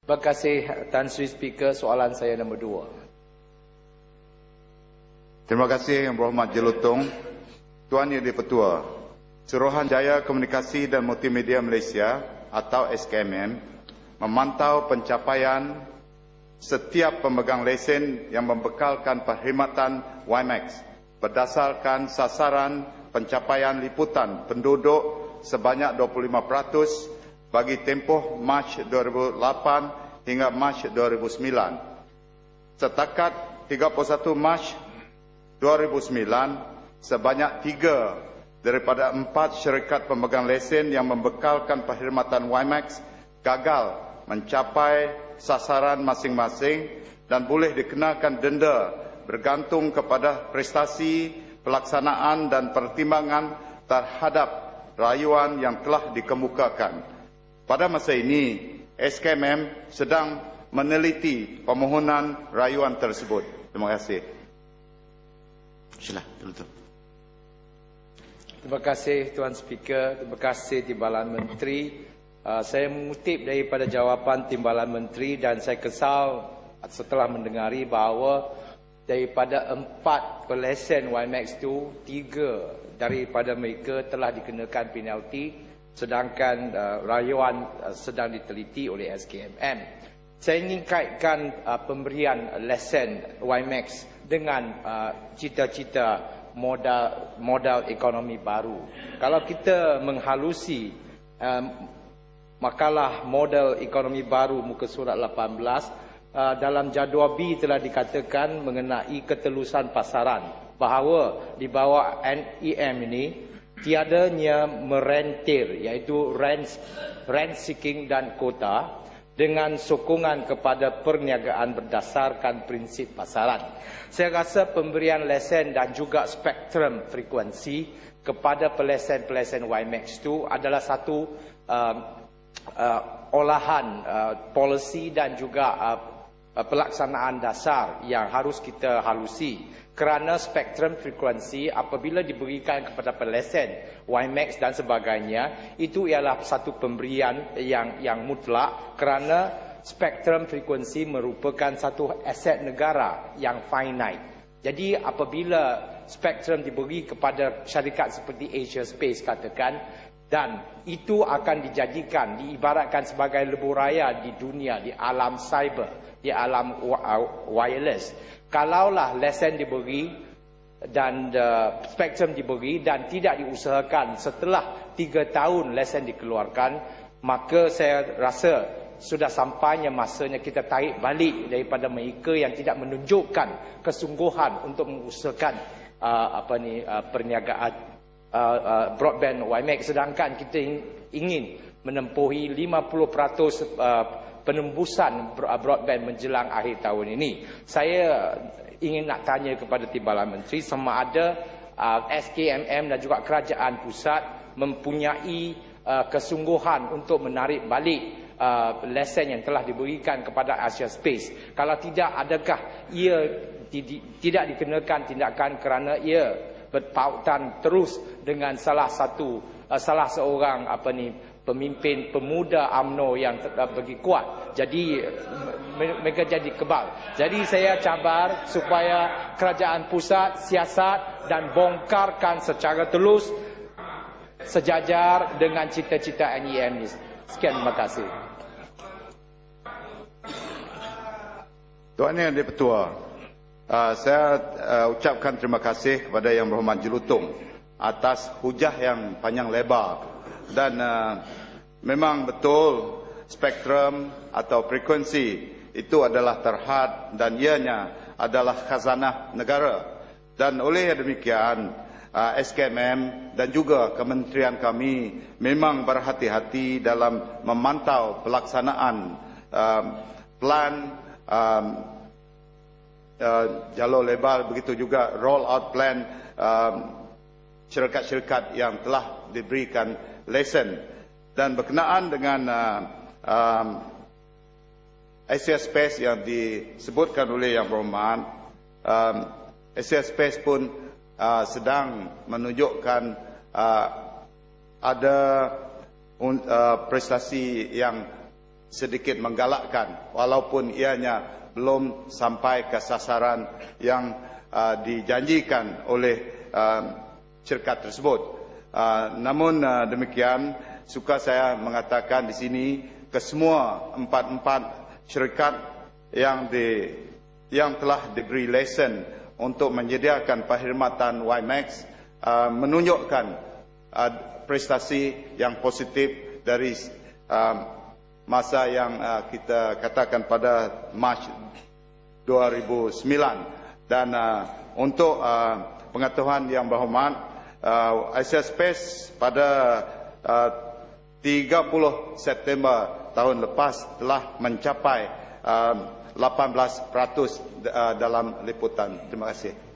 Terima kasih Tan Sri Speaker. Soalan saya nombor 2. Terima kasih Yang Berhormat Jelutong. Tuan Yang di-Pertua, Suruhanjaya Komunikasi dan Multimedia Malaysia atau SKMM memantau pencapaian setiap pemegang lesen yang membekalkan perkhidmatan WiMAX berdasarkan sasaran pencapaian liputan penduduk sebanyak 25% bagi tempoh Mac 2008 hingga Mac 2009. Setakat 31 Mac 2009, sebanyak 3 daripada 4 syarikat pemegang lesen yang membekalkan perkhidmatan WiMAX gagal mencapai sasaran masing-masing dan boleh dikenakan denda bergantung kepada prestasi, pelaksanaan dan pertimbangan terhadap rayuan yang telah dikemukakan. Pada masa ini, SKMM sedang meneliti permohonan rayuan tersebut. Terima kasih. Terima kasih Tuan Speaker. Terima kasih Timbalan Menteri. Saya mengutip daripada jawapan Timbalan Menteri dan saya kesal setelah mendengari bahawa daripada 4 pelesen WiMAX itu, 3 daripada mereka telah dikenakan penalti, sedangkan rayuan sedang diteliti oleh SKMM. Saya ingin kaitkan pemberian lesen WiMAX dengan cita-cita modal ekonomi baru. Kalau kita menghalusi makalah modal ekonomi baru muka surat 18, dalam jadual B telah dikatakan mengenai ketelusan pasaran bahawa di bawah NEM ini tiadanya merentir, iaitu rent seeking dan kota dengan sokongan kepada perniagaan berdasarkan prinsip pasaran. Saya rasa pemberian lesen dan juga spektrum frekuensi kepada pelesen-pelesen WiMAX itu adalah satu olahan polisi dan juga pelaksanaan dasar yang harus kita halusi. Kerana spektrum frekuensi apabila diberikan kepada pelesen WiMAX dan sebagainya, itu ialah satu pemberian yang mutlak kerana spektrum frekuensi merupakan satu aset negara yang finite. Jadi apabila spektrum diberi kepada syarikat seperti Asia Space katakan, dan itu akan dijadikan, diibaratkan sebagai lebuh raya di dunia, di alam cyber, di alam wireless. Kalaulah lesen diberi dan spektrum diberi dan tidak diusahakan setelah 3 tahun lesen dikeluarkan, maka saya rasa sudah sampainya masanya kita tarik balik daripada mereka yang tidak menunjukkan kesungguhan untuk mengusahakan perniagaan broadband WiMAX, sedangkan kita ingin menempuhi 50% penembusan broadband menjelang akhir tahun ini. Saya ingin nak tanya kepada Timbalan Menteri sama ada SKMM dan juga kerajaan pusat mempunyai kesungguhan untuk menarik balik lesen yang telah diberikan kepada Asia Space. Kalau tidak, adakah ia tidak dikenakan tindakan kerana ia berpautan terus dengan salah seorang pemimpin pemuda UMNO yang bagi kuat. Jadi mereka jadi kebal. Jadi saya cabar supaya kerajaan pusat siasat dan bongkarkan secara telus sejajar dengan cita-cita NEM ini. Sekian, terima kasih. Tuan Yang di-Pertua, saya ucapkan terima kasih kepada Yang Berhormat Jelutong atas hujah yang panjang lebar. Dan memang betul spektrum atau frekuensi itu adalah terhad dan ianya adalah khazanah negara. Dan oleh demikian SKMM dan juga kementerian kami memang berhati-hati dalam memantau pelaksanaan plan jalur lebar, begitu juga roll out plan syarikat-syarikat yang telah diberikan lesen. Dan berkenaan dengan Asia Space yang disebutkan oleh Yang Berhormat, Asia Space pun sedang menunjukkan ada prestasi yang sedikit menggalakkan walaupun ianya belum sampai ke sasaran yang dijanjikan oleh syarikat tersebut. Namun demikian, suka saya mengatakan di sini ke semua empat syarikat yang telah diberi lesen untuk menyediakan perkhidmatan WiMAX menunjukkan prestasi yang positif dari masa yang kita katakan pada Mac 2009. Dan untuk pengetahuan yang berhormat, Asia Space pada 30 September tahun lepas telah mencapai 18% dalam liputan. Terima kasih.